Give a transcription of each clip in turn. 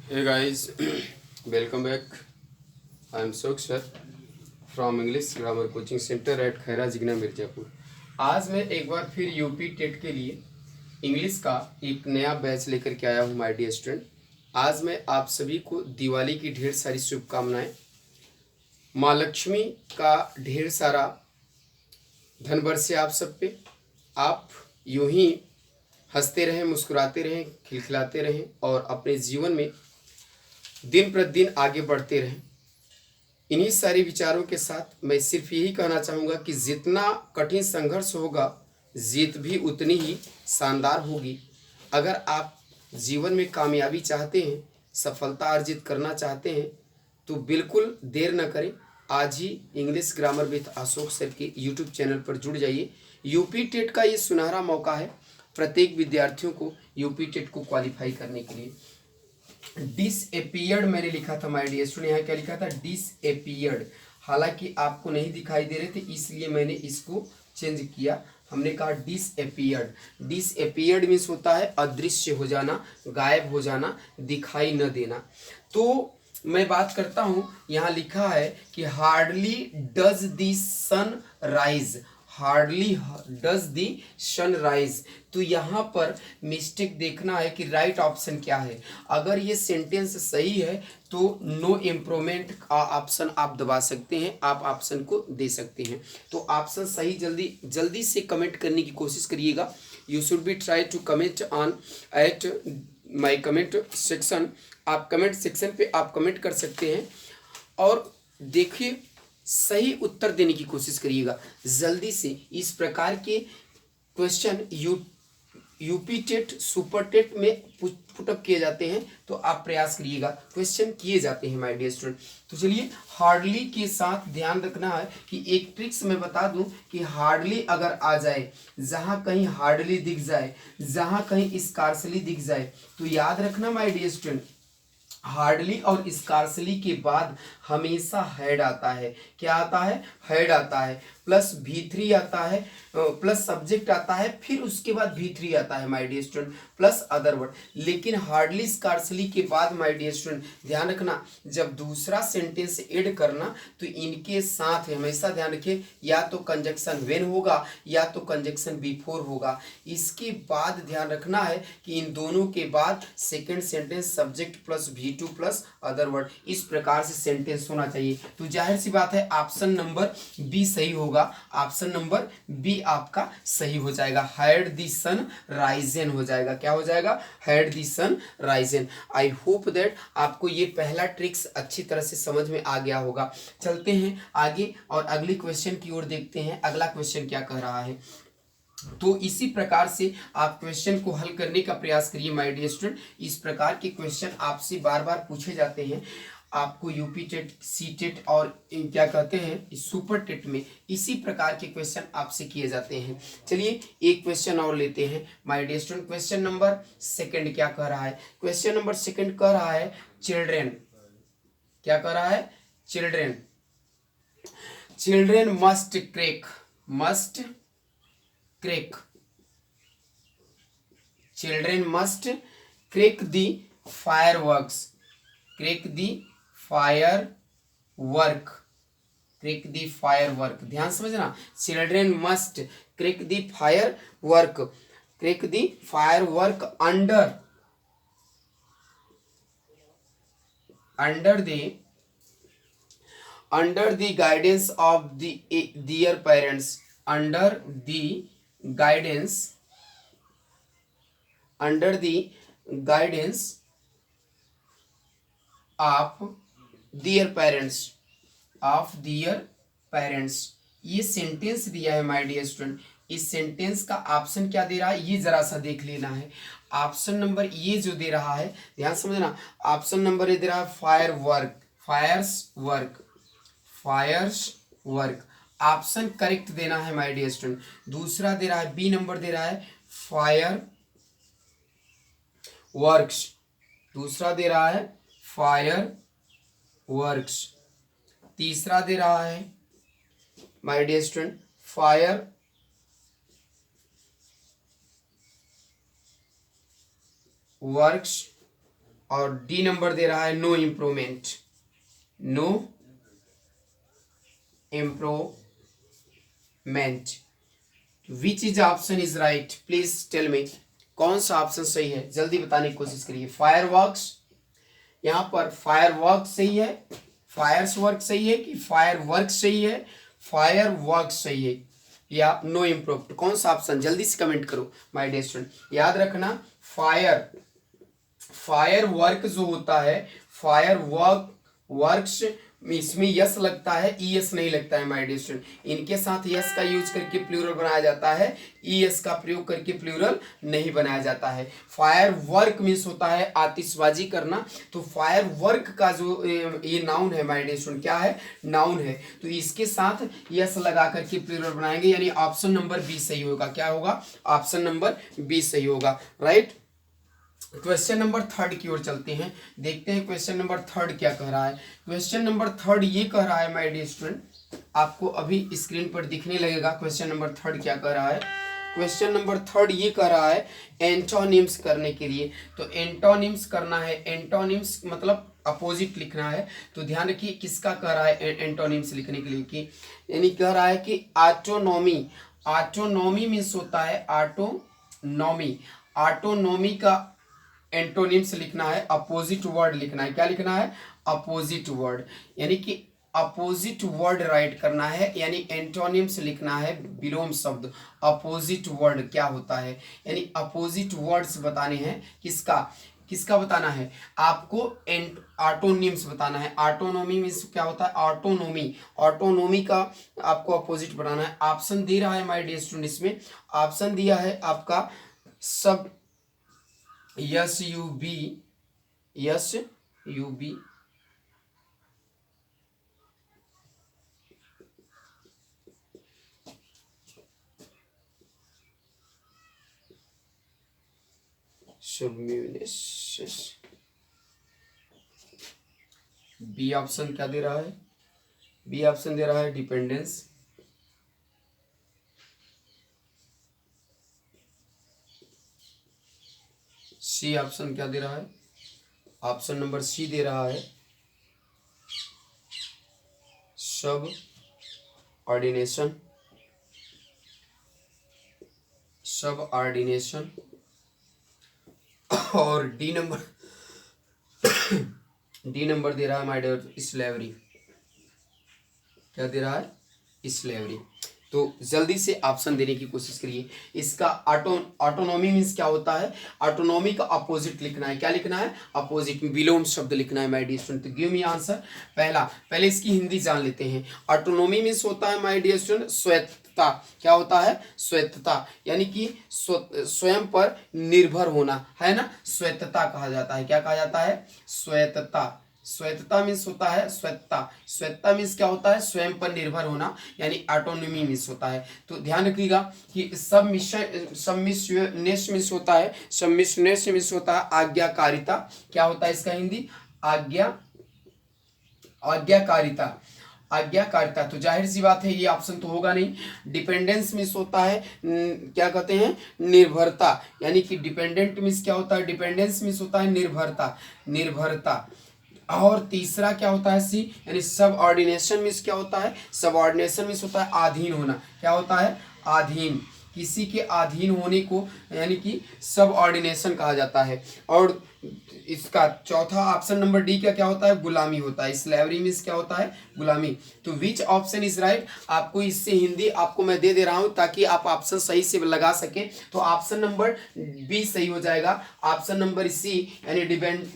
Hey guys, welcome back. I am Sokh sir from English Grammar Coaching Center at Khaira Jigna Mirzapur. आज मैं एक बार फिर UP TET के लिए इंग्लिश का एक नया बैच लेकर के आया हूँ माय डियर स्टूडेंट। आज मैं आप सभी को दिवाली की ढेर सारी शुभकामनाएं, माँ लक्ष्मी का ढेर सारा धन बरसे आप सब पे। आप यूं ही हंसते रहें, मुस्कुराते रहें, खिलखिलाते रहें और अपने जीवन में दिन प्रतिदिन आगे बढ़ते रहें। इन्हीं सारे विचारों के साथ मैं सिर्फ यही कहना चाहूँगा कि जितना कठिन संघर्ष होगा, जीत भी उतनी ही शानदार होगी। अगर आप जीवन में कामयाबी चाहते हैं, सफलता अर्जित करना चाहते हैं, तो बिल्कुल देर न करें। आज ही English grammar with Ashok sir के यूट्यूब चैनल पर जुड़ जाइए। यूपी टेट का ये सुनहरा मौका है प्रत्येक विद्यार्थियों को यूपी टेट को क्वालिफाई करने के लिए। डिसएपियर्ड मैंने लिखा था माय डियर स्टूडेंट, यहाँ क्या लिखा था? डिसएपियर्ड। हालांकि आपको नहीं दिखाई दे रहे थे, इसलिए मैंने इसको चेंज किया। हमने कहा डिसएपियर्ड। डिसएपियर्ड मीन्स होता है अदृश्य हो जाना, गायब हो जाना, दिखाई न देना। तो मैं बात करता हूं, यहाँ लिखा है कि hardly does the sun rise. Hardly does the sun rise. तो यहाँ पर मिस्टेक देखना है कि राइट ऑप्शन क्या है। अगर ये सेंटेंस सही है तो नो इम्प्रूवमेंट का ऑप्शन आप दबा सकते हैं, आप ऑप्शन को दे सकते हैं। तो ऑप्शन सही जल्दी जल्दी से कमेंट करने की कोशिश करिएगा। You should be try to comment on at my comment section. आप कमेंट सेक्शन पे आप कमेंट कर सकते हैं और देखिए सही उत्तर देने की कोशिश करिएगा जल्दी से। इस प्रकार के question UP TET, super TET में पुटअप किए जाते हैं, तो आप प्रयास करिएगा। क्वेश्चन किए जाते हैं माय डियर स्टूडेंट। तो चलिए हार्डली के साथ ध्यान रखना है कि एक ट्रिक्स मैं बता दूं कि हार्डली अगर आ जाए, जहां कहीं हार्डली दिख जाए, जहां कहीं स्कार्सली दिख जाए, तो याद रखना माय डियर स्टूडेंट, हार्डली और स्कार्सली के बाद हमेशा हेड आता है। क्या आता है? हेड आता है, प्लस V3 आता है, प्लस सब्जेक्ट आता है, फिर उसके बाद V3 आता है my dear student, plus other word. लेकिन हार्डली स्कार्सली के बाद माय डियर स्टूडेंट ध्यान रखना, जब दूसरा सेंटेंस ऐड करना तो इनके साथ हमेशा ध्यान रखिए, या तो कंजक्शन व्हेन होगा या तो कंजक्शन बिफोर होगा। इसके बाद ध्यान रखना है कि इन दोनों के बाद second sentence subject plus V2 plus other word, इस प्रकार से सेंटेंस होना चाहिए। तो जाहिर सी बात है ऑप्शन नंबर बी सही होगा। ऑप्शन नंबर बी आपका सही हो जाएगा। हैड द सन राइजन हो जाएगा। क्या हो जाएगा? Had the sun risen. I hope that आपको ये पहला ट्रिक्स अच्छी तरह से समझ में आ गया होगा। चलते हैं आगे और अगली क्वेश्चन की ओर देखते हैं। अगला क्वेश्चन क्या कह रहा है, तो इसी प्रकार से आप क्वेश्चन को हल करने का प्रयास करिए माय डियर स्टूडेंट। इस प्रकार के क्वेश्चन आपसे बार बार पूछे जाते हैं। आपको यूपी टेट, सी टेट और क्या कहते हैं सुपर टेट में इसी प्रकार के क्वेश्चन आपसे किए जाते हैं। चलिए एक क्वेश्चन और लेते हैं my dear student. Question number second क्या कह रहा है? क्वेश्चन नंबर सेकंड कह रहा है चिल्ड्रेन। क्या कह रहा है? Children. Children must crack. Must crack. Children must crack the fireworks. Crack the firework. Crack the firework. ध्यान समझना, Children must crack the firework. Crack the firework under the guidance of their parents. Under the guidance of their parents। ये sentence दिया है my dear student. इस sentence का option क्या दे रहा है ये जरा सा देख लेना है। ऑप्शन नंबर ये जो दे रहा है ध्यान समझना, ऑप्शन नंबर ये दे रहा है फायर्स वर्क। ऑप्शन करेक्ट देना है माय डियर स्टूडेंट। दूसरा दे रहा है बी नंबर दे रहा है फायर वर्क्स। दूसरा दे रहा है फायर वर्क्स। तीसरा दे रहा है my dear student fireworks और डी नंबर दे रहा है no improvement, no improvement. Which is option is right, please tell me, कौन सा ऑप्शन सही है, जल्दी बताने की कोशिश करिए। फायरवर्क्स, यहाँ पर फायरवर्क सही है, फायर्स वर्क सही है कि फायर वर्क सही है, फायर वर्क सही है या नो इम्प्रूव, कौन सा ऑप्शन, जल्दी से कमेंट करो माय डियर स्टूडेंट। याद रखना फायर, फायर वर्क जो होता है, फायर वर्क वर्क्स, इसमें यस लगता है, ई एस नहीं लगता है माय डियर स्टूडेंट। इनके साथ यस का यूज करके प्लूरल बनाया जाता है, ई एस का प्रयोग करके प्लूरल नहीं बनाया जाता है। फायर वर्क मीन्स होता है आतिशबाजी करना, तो फायर वर्क का जो ये नाउन है माय डियर स्टूडेंट, क्या है, नाउन है, तो इसके साथ यस लगा करके प्लूरल बनाएंगे, यानी ऑप्शन नंबर बी सही होगा। क्या होगा, ऑप्शन नंबर बी सही होगा, राइट। क्वेश्चन नंबर थर्ड की ओर चलते हैं, देखते हैं क्वेश्चन नंबर थर्ड क्या कह रहा है। क्वेश्चन नंबर थर्ड ये कह रहा है माय डियर स्टूडेंट, आपको अभी स्क्रीन पर दिखने लगेगा क्वेश्चन नंबर थर्ड क्या कह रहा है। क्वेश्चन नंबर थर्ड ये कह रहा है एंटोनिम्स करने के लिए, तो एंटोनिम्स करना है, एंटोनिम्स मतलब अपोजिट लिखना है, तो ध्यान रखिए किसका कह रहा है एंटोनिम्स लिखने के लिए, कि यानी कह रहा है कि ऑटोनॉमी, ऑटोनॉमी मीन्स होता है ऑटोनॉमी, ऑटोनॉमी का एंटोनिम्स लिखना है, अपोजिट वर्ड लिखना है, क्या लिखना है, अपोजिट वर्ड, यानी कि अपोजिट वर्ड राइट करना है, यानी एंटोनिम्स लिखना है विलोम शब्द, अपोजिट वर्ड क्या होता है, यानी अपोजिट वर्ड्स बताने हैं, किसका किसका बताना है आपको, ऑटोनिम्स बताना है। ऑटोनॉमी मीन्स क्या होता है, ऑटोनॉमी, ऑटोनॉमी का आपको अपोजिट बनाना है। ऑप्शन दे रहा है माय डियर स्टूडेंट, इसमें ऑप्शन दिया है आपका सब S U B, S U B, B option क्या दे रहा है, बी ऑप्शन दे रहा है डिपेंडेंस, सी ऑप्शन क्या दे रहा है, ऑप्शन नंबर सी दे रहा है सब ऑर्डिनेशन, सब ऑर्डिनेशन, और डी नंबर डी नंबर दे रहा है माय डियर स्लेवरी, क्या दे रहा है, स्लेवरी। तो जल्दी से ऑप्शन देने की कोशिश करिए। इसका ऑटोनॉमी मीन्स क्या होता है, ऑटोनॉमी का अपोजिट लिखना है, क्या लिखना है, अपोजिट, विलोम शब्द लिखना है माय डियर स्टूडेंट। तो गिव मी आंसर, पहले इसकी हिंदी जान लेते हैं। ऑटोनॉमी मीन्स होता है माय डियर स्टूडेंट स्वायत्तता, क्या होता है, स्वायत्तता, यानी कि स्वयं पर निर्भर होना, है ना, स्वायत्तता कहा जाता है, क्या कहा जाता है, स्वायत्तता। स्वायत्तता मीन्स होता है स्वायत्तता, स्वायत्तता मीन्स क्या होता है, स्वयं पर निर्भर होना, यानी ऑटोनॉमी मीन्स होता है। तो ध्यान रखिएगा कि सबमिशनेस मीन्स होता है, सबमिशनेस मीन्स होता है आज्ञाकारिता, क्या होता है इसका हिंदी, आज्ञाकारिता, आज्ञाकारिता। तो जाहिर सी बात है ये ऑप्शन तो होगा नहीं। डिपेंडेंस मीन्स होता है क्या कहते हैं, निर्भरता, यानी कि डिपेंडेंट मीन्स क्या होता है, डिपेंडेंस मीन्स होता है निर्भरता, निर्भरता। और तीसरा क्या होता है, सी, यानी सब ऑर्डिनेशन मीन्स क्या होता है, सब ऑर्डिनेशन मीन्स होता है अधीन होना, क्या होता है, अधीन, किसी के अधीन होने को यानी कि सब ऑर्डिनेशन कहा जाता है। और इसका चौथा ऑप्शन नंबर डी का क्या होता है, गुलामी होता है, स्लेवरी मीन्स क्या होता है, गुलामी। तो विच ऑप्शन इज राइट, आपको इससे हिंदी आपको मैं दे रहा हूं ताकि आप ऑप्शन सही से लगा सकें। तो ऑप्शन नंबर बी सही हो जाएगा, ऑप्शन नंबर सी यानी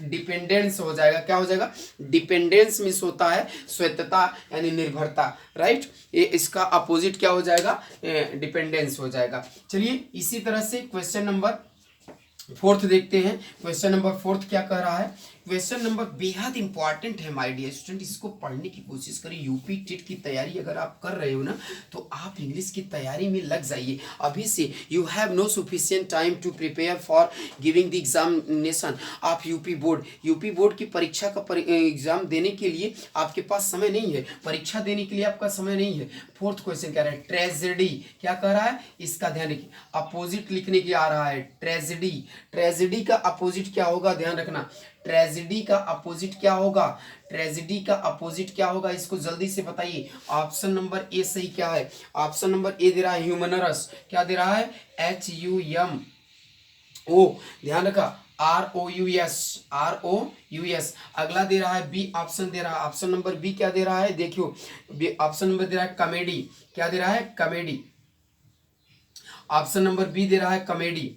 डिपेंडेंस हो जाएगा, क्या हो जाएगा, डिपेंडेंस मीन्स होता है स्वायत्तता यानी निर्भरता, राइट। ये इसका अपोजिट क्या हो जाएगा, डिपेंडेंस हो जाएगा। चलिए इसी तरह से क्वेश्चन नंबर फोर्थ देखते हैं। क्वेश्चन नंबर फोर्थ क्या कह रहा है, क्वेश्चन नंबर बेहद इंपॉर्टेंट है माय डियर स्टूडेंट, इसको पढ़ने की कोशिश करें। यूपी टेट की तैयारी अगर आप कर रहे हो ना, तो आप इंग्लिश की तैयारी में लग जाइए अभी से। You have no sufficient time to prepare for giving the examination of UP board की परीक्षा का एग्जाम देने के लिए आपके पास समय नहीं है, परीक्षा देने के लिए आपका समय नहीं है। फोर्थ क्वेश्चन कह रहा है ट्रेजेडी, क्या कह रहा है, इसका ध्यान रखिए, अपोजिट लिखने की आ रहा है, ट्रेजेडी, ट्रेजेडी का अपोजिट क्या होगा, ध्यान रखना, ट्रेजेडी का अपोजिट क्या होगा, ट्रेजेडी का अपोजिट क्या होगा, इसको जल्दी से बताइए। ऑप्शन नंबर ए सही क्या है, ऑप्शन नंबर ए दे रहा है ह्यूमनरस, क्या दे रहा है, HUMO, ध्यान रखा, ROUS। अगला दे रहा है बी ऑप्शन दे रहा है, ऑप्शन नंबर बी क्या दे रहा है, देखियो ऑप्शन नंबर दे रहा है कॉमेडी, क्या दे रहा है, कॉमेडी। ऑप्शन नंबर बी दे रहा है कॉमेडी।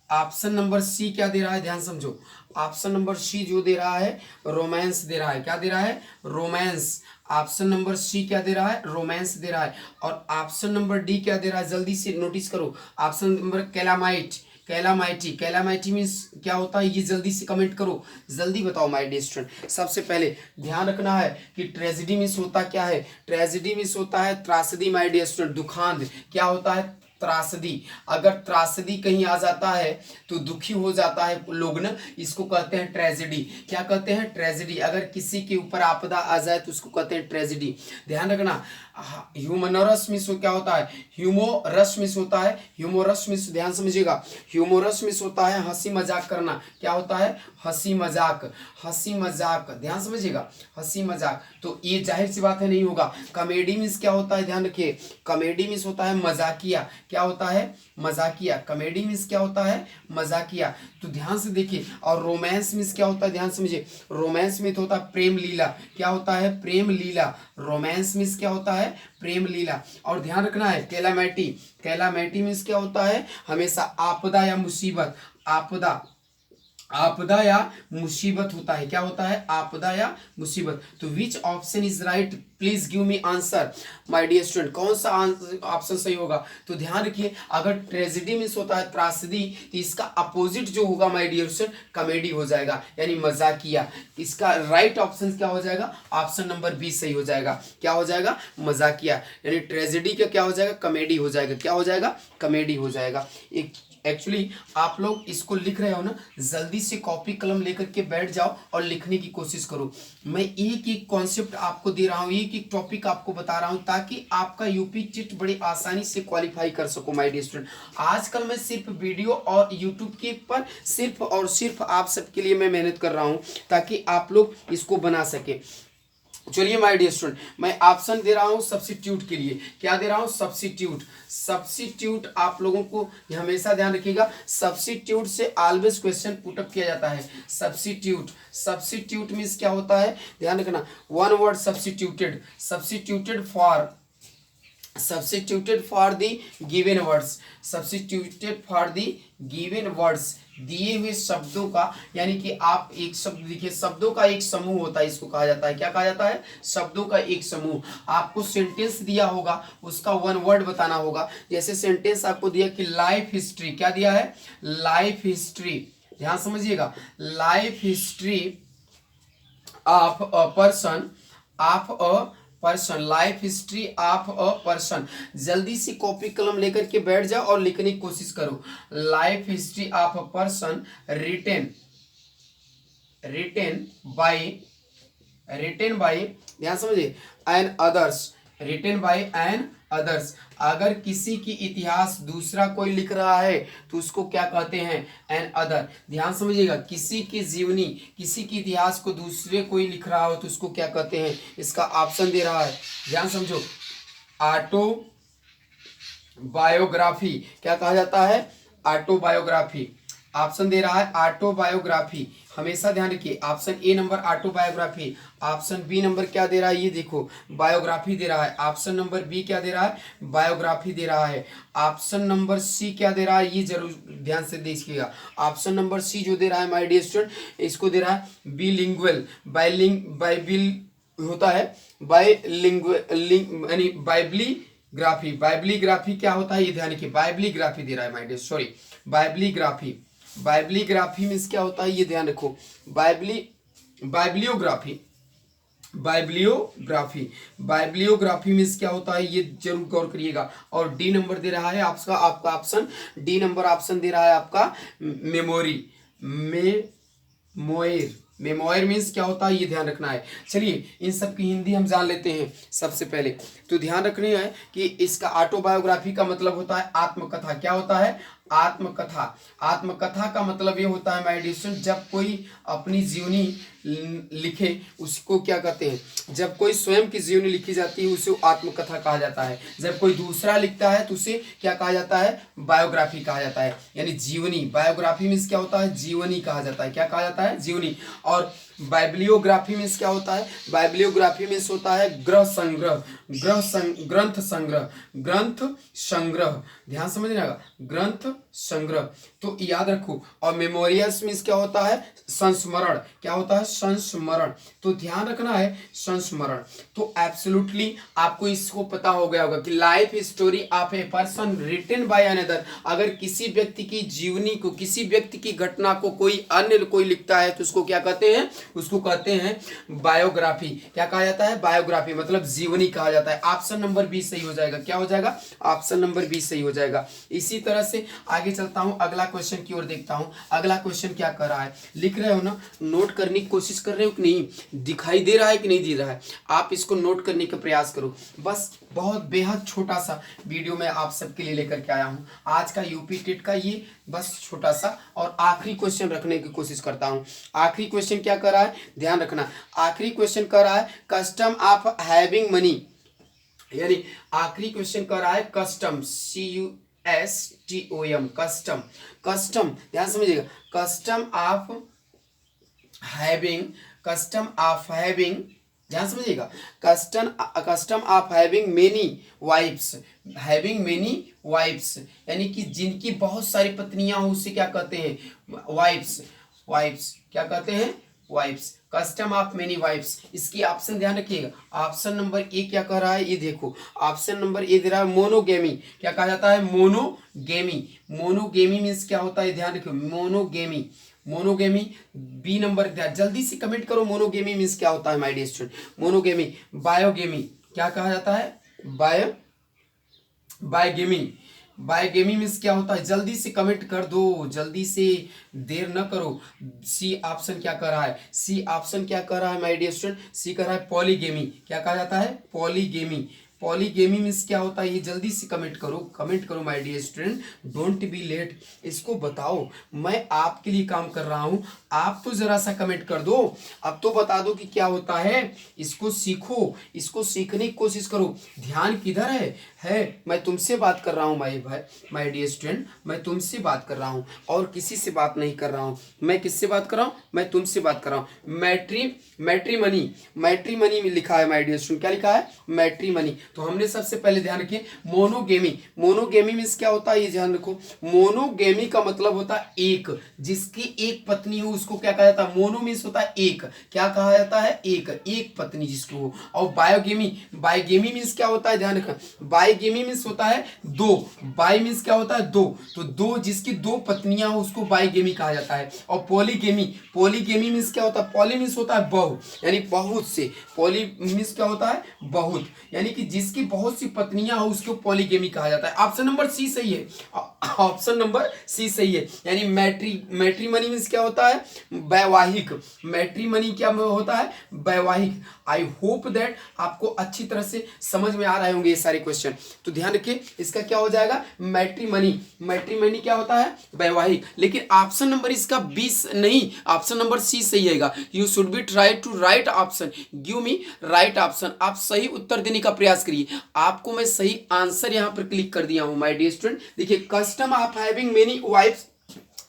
ऑप्शन नंबर सी क्या दे रहा है, ध्यान समझो, ऑप्शन नंबर सी जो दे रहा है रोमांस दे रहा है, क्या दे रहा है, रोमांस। ऑप्शन नंबर सी क्या दे रहा है, रोमांस दे रहा है। और ऑप्शन नंबर डी क्या दे रहा है, जल्दी से नोटिस करो, ऑप्शन नंबर कैलामाइट, कैलामाइटी, कैलामाइटी मीन्स क्या होता है, ये जल्दी से कमेंट करो, जल्दी बताओ माय डियर स्टूडेंट। सबसे पहले ध्यान रखना है कि ट्रेजेडी मीन्स होता क्या है, ट्रेजेडी मीन्स होता है त्रासदी माय डियर स्टूडेंट, दुखांत, क्या होता है, त्रासदी। अगर त्रासदी कहीं आ जाता है तो दुखी हो जाता है लोग ना, इसको कहते हैं ट्रेजेडी, क्या कहते हैं, ट्रेजेडी। अगर किसी के ऊपर आपदा आ जाए तो उसको कहते हैं ट्रेजेडी, ध्यान रखना। ह्यूमनरस मिस क्या होता है, ह्यूमोरस मिस होता है, ह्यूमोरस मिस ध्यान समझिएगा, ह्यूमोरस मिस होता है हंसी मजाक करना, क्या होता है, हंसी मजाक, हंसी मजाक, ध्यान समझिएगा, हंसी मजाक। तो ये जाहिर सी बात है नहीं होगा। कॉमेडी मीन्स क्या होता है, ध्यान रखिए, कॉमेडी मीन्स होता है मजाकिया, क्या होता है, मजाकिया। कॉमेडी मीन्स क्या होता है, मजाकिया। तो ध्यान से देखिए। और रोमांस मीन्स क्या होता है, ध्यान समझिए, रोमांस मीन्स होता है प्रेम लीला, क्या होता है, प्रेम लीला। रोमांस मीन्स क्या होता है, प्रेम लीला। और ध्यान रखना है कैलामिटी, कैलामिटी मीन्स क्या होता है, हमेशा आपदा या मुसीबत, आपदा, आपदा या मुसीबत होता है, क्या होता है, आपदा या मुसीबत। तो which option is right, please give me answer my dear student, कौन सा ऑप्शन सही होगा। तो ध्यान रखिए, अगर ट्रेजेडी मीन्स होता है त्रासदी, तो इसका अपोजिट जो होगा माय डियर स्टूडेंट कॉमेडी हो जाएगा, यानी मजाकिया। इसका राइट ऑप्शन क्या हो जाएगा, ऑप्शन नंबर बी सही हो जाएगा, क्या हो जाएगा, मजाकिया। यानी ट्रेजेडी का क्या हो जाएगा, कॉमेडी हो जाएगा, क्या हो जाएगा, कॉमेडी हो जाएगा। एक एक्चुअली आप लोग इसको लिख रहे हो ना, जल्दी से कॉपी कलम लेकर के बैठ जाओ और लिखने की कोशिश करो। मैं एक एक कॉन्सेप्ट आपको दे रहा हूँ, एक एक टॉपिक आपको बता रहा हूँ, ताकि आपका यूपी चिट बड़ी आसानी से क्वालिफाई कर सको माय डियर स्टूडेंट। आजकल मैं सिर्फ वीडियो और यूट्यूब के पर सिर्फ और सिर्फ आप सबके लिए मैं मेहनत कर रहा हूँ, ताकि आप लोग इसको बना सके। चलिए माय डियर स्टूडेंट, मैं ऑप्शन दे रहा हूं सब्स्टिट्यूट के लिए, क्या दे रहा हूं, सब्स्टिट्यूट। सब्स्टिट्यूट आप लोगों को हमेशा ध्यान रखिएगा, सब्स्टिट्यूट से ऑलवेज क्वेश्चन पुट अप किया जाता है। सब्स्टिट्यूट, सब्स्टिट्यूट मींस क्या होता है, ध्यान रखना, one word substituted, substituted for, substituted for the given words, substituted for the given words, दिए हुए शब्दों का, यानी कि आप एक शब्द लिखिए, शब्दों का एक समूह होता है, इसको कहा जाता है, क्या कहा जाता है, शब्दों का एक समूह। आपको सेंटेंस दिया होगा, उसका वन वर्ड बताना होगा। जैसे सेंटेंस आपको दिया कि लाइफ हिस्ट्री, क्या दिया है, लाइफ हिस्ट्री, ध्यान समझिएगा, life history of a person, of a person, life history of a person. जल्दी से कॉपी कलम लेकर के बैठ जाओ और लिखने की कोशिश करो। Life history of a person written, written by, written by, ध्यान समझिए, and others, written by and others. अगर किसी की इतिहास दूसरा कोई लिख रहा है तो उसको क्या कहते हैं, एन अदर। ध्यान समझिएगा, किसी की जीवनी, किसी की इतिहास को दूसरे कोई लिख रहा हो तो उसको क्या कहते हैं। इसका ऑप्शन दे रहा है, ध्यान समझो, ऑटो बायोग्राफी, क्या कहा जाता है, ऑटोबायोग्राफी। ऑप्शन दे रहा है ऑटोबायोग्राफी, हमेशा ध्यान रखिए। Option A number autobiography, option B number क्या दे रहा है, ये देखो बायोग्राफी दे रहा है। ऑप्शन नंबर बी क्या दे रहा है, बायोग्राफी दे रहा है। ऑप्शन नंबर सी क्या दे रहा है, ये जरूर ध्यान से देखिएगा। ऑप्शन नंबर सी जो दे रहा है माय डियर स्टूडेंट, इसको दे रहा है बिलिंगुअल, बाइबिल होता है, यानी बाइबलीग्राफी। बाइबलीग्राफी क्या होता है, ये ध्यान रखिए, बाइबलीग्राफी दे रहा है माय डियर, सॉरी बाइबलीग्राफी। बाइबलीग्राफी मीन्स क्या होता है, ये ध्यान रखो, बाइबलियोग्राफी, बाइबलियोग्राफी, बाइबलियोग्राफी मीन्स क्या होता है, ये जरूर गौर करिएगा। और डी नंबर दे रहा है आपका ऑप्शन डी नंबर ऑप्शन दे रहा है आपका मेमोरी, मेमोयर। मेमोयर मीन्स क्या होता है, ये ध्यान रखना है। चलिए इन सब की हिंदी हम जान लेते हैं सबसे पहले। तो ध्यान रखनी है कि इसका ऑटोबायोग्राफी का मतलब होता है आत्मकथा, क्या होता है, आत्मकथा। आत्मकथा का मतलब ये होता है माय डियर स्टूडेंट, जब कोई अपनी जीवनी लिखे उसको क्या कहते हैं, जब कोई स्वयं की जीवनी लिखी जाती है उसे आत्मकथा कहा जाता है। जब कोई दूसरा लिखता है तो उसे क्या कहा जाता है, बायोग्राफी कहा जाता है, यानी जीवनी। बायोग्राफी मीन्स क्या होता है, जीवनी कहा जाता है। क्या कहा जाता है, जीवनी। और बाइबिलियोग्राफी मीन्स क्या होता है, बाइबिलियोग्राफी मीन्स होता है ग्रह संग्रह, ग्रंथ संग्रह, ग्रंथ संग्रह, ध्यान समझना, ग्रंथ संग्रह। तो याद रखो। और मेमोरियल्स मीन्स क्या होता है, संस्मरण। क्या होता है, संस्मरण। तो ध्यान रखना है, संस्मरण। तो एब्सोल्युटली आपको इसको पता हो गया होगा कि life story of a person written by another, अगर किसी व्यक्ति की जीवनी को, किसी व्यक्ति की घटना को कोई अन्य कोई लिखता है तो उसको क्या कहते हैं, उसको कहते हैं बायोग्राफी। क्या कहा जाता है, बायोग्राफी, मतलब जीवनी कहा जाता है। ऑप्शन नंबर 20 सही हो जाएगा। क्या हो जाएगा, ऑप्शन नंबर 20 सही हो जाएगा। इसी तरह से आगे चलता हूं, अगला क्वेश्चन की ओर देखता हूं। अगला क्वेश्चन क्या कर रहा है, लिख रहे हो ना, नोट करने की कोशिश कर रहे हो कि नहीं, दिखाई दे रहा है कि नहीं दे रहा है, आप इसको नोट करने का प्रयास करो। बस बहुत बेहद छोटा सा वीडियो मैं आप सबके लिए लेकर के आया हूं आज का यूपी टेट का, ये बस छोटा सा और आखिरी क्वेश्चन रखने की कोशिश करता हूं। आखिरी क्वेश्चन क्या कर रहा है, ध्यान रखना, आखिरी क्वेश्चन कर रहा है कस्टम ऑफ हैविंग मनी, यानी आखिरी क्वेश्चन कर रहा है कस्टम, CUSTOM, कस्टम। कस्टम ध्यान समझिएगा, custom of having, custom of having, ध्यान समझिएगा, custom of having many wives, having many wives, यानी कि जिनकी बहुत सारी पत्नियां हो उसे क्या कहते हैं, वाइफ्स। वाइफ्स क्या कहते हैं, wives. Custom of many wives, इसकी ऑप्शन ध्यान रखिएगा। ऑप्शन नंबर ए क्या कह रहा है, ये देखो, ऑप्शन नंबर ए दे रहा है मोनोगेमी। क्या कहा जाता है, मोनोगेमी। मोनोगेमी मीन्स क्या होता है, ध्यान रखियो, मोनोगेमी, मोनोगेमी। बी नंबर जल्दी से कमेंट करो, मोनोगेमी मीन्स क्या होता है माय डियर स्टूडेंट, मोनोगेमी। बायोगेमी क्या कहा जाता है, बायोगेमी। बायोगेमी मीन्स क्या होता है, जल्दी से कमेंट कर दो, जल्दी से, देर न करो। सी ऑप्शन क्या कर रहा है, सी ऑप्शन क्या कर रहा है माय डियर स्टूडेंट, सी कर रहा है पॉलीगेमी। क्या कहा जाता है, पॉलीगेमी। पॉलीगेमी मीन्स क्या होता है, ये जल्दी से कमेंट करो, कमेंट करो my dear student, don't be late. इसको बताओ, मैं आपके लिए काम कर रहा हूं, आप तो जरा सा कमेंट कर दो, अब तो बता दो कि क्या होता है। इसको सीखो, इसको सीखने की कोशिश करो। ध्यान किधर है मैं तुमसे बात कर रहा हूं माय डियर स्टूडेंट, मैं तुमसे बात कर रहा हूं और किसी से बात नहीं कर रहा हूं। मैं किससे बात कर रहा हूं, मैं तुमसे बात कर रहा हूं। मैट्रीमनी, मैट्रीमनी में लिखा है माय डियर स्टूडेंट, क्या लिखा है, मैट्रीमनी। तो हमने सबसे पहले ध्यान रखिए मोनोगेमी। मोनोगेमी मीन्स क्या होता है, ये ध्यान रखो, मोनोगेमी का मतलब होता है एक, जिसकी एक पत्नी हो उसको क्या कहा जाता है, मोनो मीन्स होता है एक, क्या कहा जाता है, एक पत्नी जिसको हो। और बायोगेमी, बायोगेमी मीन्स क्या होता है, ध्यान रखना, बायोगेमी मीन्स होता है दो, बाय मीन्स क्या होता है, दो, तो दो जिसकी दो पत्नियां हो उसको बायोगेमी कहा जाता है। और पॉलीगेमी, पॉलीगेमी मीन्स क्या होता है, पॉली मीन्स होता है बहु, यानी बहुत से, पॉली मीन्स क्या होता है, बहुत, यानी कि जिसकी बहुत सी पत्नियां हो उसको पॉलीगेमी कहा जाता है। ऑप्शन नंबर सी सही है, ऑप्शन नंबर सी सही है। यानी मैट्रीमनी मीन्स क्या होता है, वैवाहिक, मैट्रीमनी क्या होता है, वैवाहिक। आई होप दैट आपको अच्छी तरह से समझ में आ रहे होंगे ये सारे क्वेश्चन। तो ध्यान रखिए, इसका क्या हो जाएगा, मैट्रीमनी। मैट्रीमनी क्या होता है, वैवाहिक। लेकिन ऑप्शन नंबर इसका 20 नहीं, ऑप्शन नंबर सी सही आएगा। You should be try to write option, give me right option. आप सही उत्तर देने का प्रयास करिए। आपको मैं सही आंसर यहां पर क्लिक कर दिया हूं माय डियर स्टूडेंट। देखिए, custom of having many wives,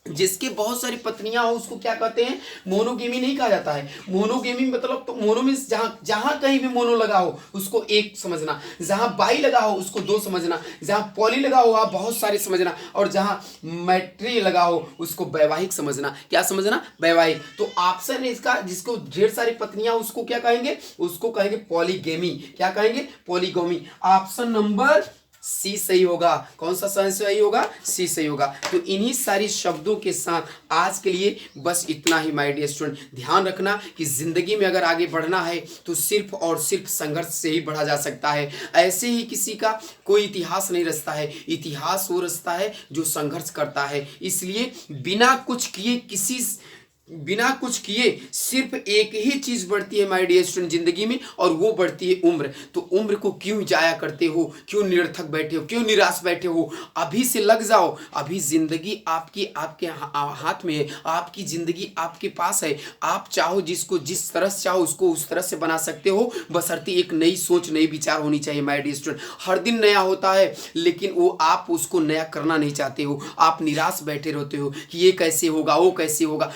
जिसके बहुत सारी पत्नियां हो उसको क्या कहते हैं, मोनोगेमी नहीं कहा जाता है। मोनोगेमी मतलब, तो मोनो मीन्स जहां कहीं भी मोनो लगा हो उसको एक समझना, जहां बाई लगा हो उसको दो समझना, जहां पॉली लगा हो आप बहुत सारे समझना, और जहां मैट्री लगा हो उसको वैवाहिक समझना। क्या समझना, वैवाहिक। तो ऑप्शन है इसका, जिसको ढेर सारी पत्नियां उसको क्या कहेंगे, उसको कहेंगे पॉलीगेमी। क्या कहेंगे, पॉलीगेमी। ऑप्शन नंबर सी सही होगा। कौन सा सही होगा, सी सही होगा। तो इन्हीं सारी शब्दों के साथ आज के लिए बस इतना ही माय डियर स्टूडेंट। ध्यान रखना कि जिंदगी में अगर आगे बढ़ना है तो सिर्फ और सिर्फ संघर्ष से ही बढ़ा जा सकता है। ऐसे ही किसी का कोई इतिहास नहीं रचता है, इतिहास वो रचता है जो संघर्ष करता है। इसलिए बिना कुछ किए बिना कुछ किए सिर्फ एक ही चीज बढ़ती है माय डियर स्टूडेंट जिंदगी में, और वो बढ़ती है उम्र। तो उम्र को क्यों जाया करते हो, क्यों निरर्थक बैठे हो, क्यों निराश बैठे हो? अभी से लग जाओ। अभी जिंदगी आपकी आपके हाथ में है, आपकी जिंदगी आपके पास है। आप चाहो जिसको जिस तरह से चाहो उसको उस तरह से बना सकते हो, बशर्ते एक नई सोच नई विचार होनी चाहिए माय डियर स्टूडेंट। हर दिन नया होता है, लेकिन वो आप उसको नया करना नहीं चाहते हो। आप निराश बैठे रहते हो कि ये कैसे होगा, वो कैसे होगा।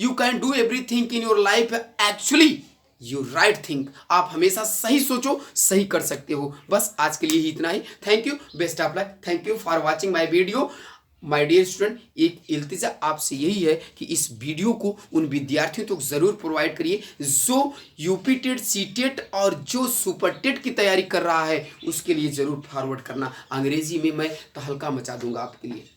You can do everything in your life actually you right think. आप हमेशा सही सोचो, सही कर सकते हो। बस आज के लिए ही इतना ही। Thank you, best of luck. Thank you for watching my video. My dear student, एक इल्तिजा आपसे यही है कि इस वीडियो को उन विद्यार्थियों तक जरूर प्रोवाइड करिए जो यूपी टेट, सी टेट और जो सुपर टेट की तैयारी कर रहा है, उसके लिए जरूर फॉरवर्ड करना। अंग्रेजी में मैं तहलका मचा दूंगा आपके लिए।